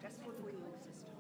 Just for the glue system.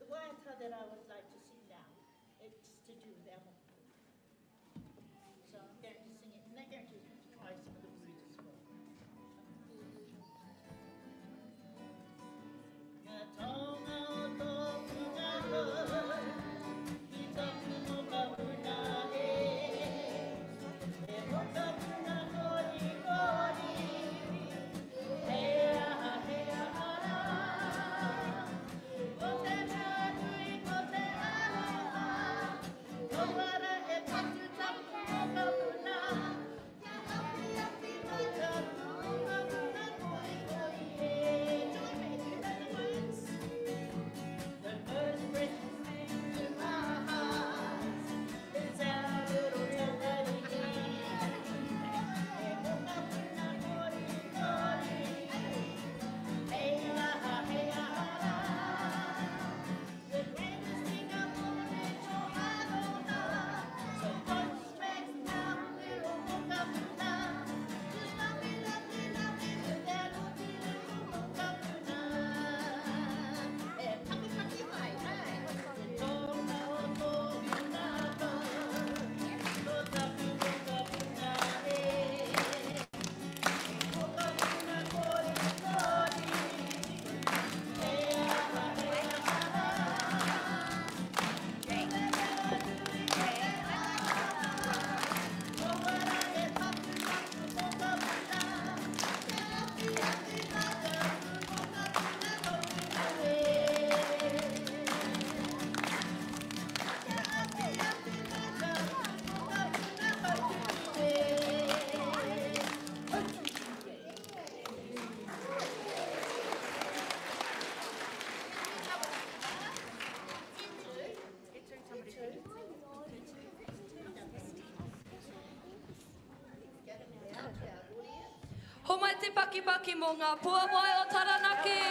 The waiata that I would like to sing now, it's to do with Amapō. So I'm going to sing it, and they're going to try some of the words as well. Ngā taonga o tōku ngā hoi, ki tōku no ka puna e. E hoka puna kori kori, hea hara. Ko te mea nui, ko te aloha, ko wara e patu tapu o ka puna. Kia api api mai ka puna puna koi koi e. Join me, you know the words. The first breath into my heart is our little Tamariki. E hoka puna kori kori, hei aha, hei aha. The greatest thing I've ever been to Adona. So don't stress now, little hoka puna. Just love me with that little hoka puna. E paki paki mai, hey. E tōna o tōku ngā hoi, ko tapu hoka puna e. Hoka puna kori kori, hei aha, hei aha. Ho mai te pakipaki mō ngā puawai o Taranaki!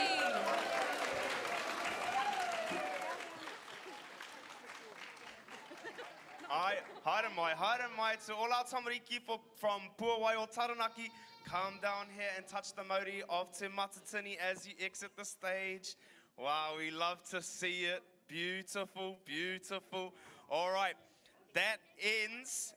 Haere mai to all our tamariki from Puawai o Taranaki. Come down here and touch the mauri of Te Matatini as you exit the stage. Wow, we love to see it. Beautiful, beautiful. All right, that ends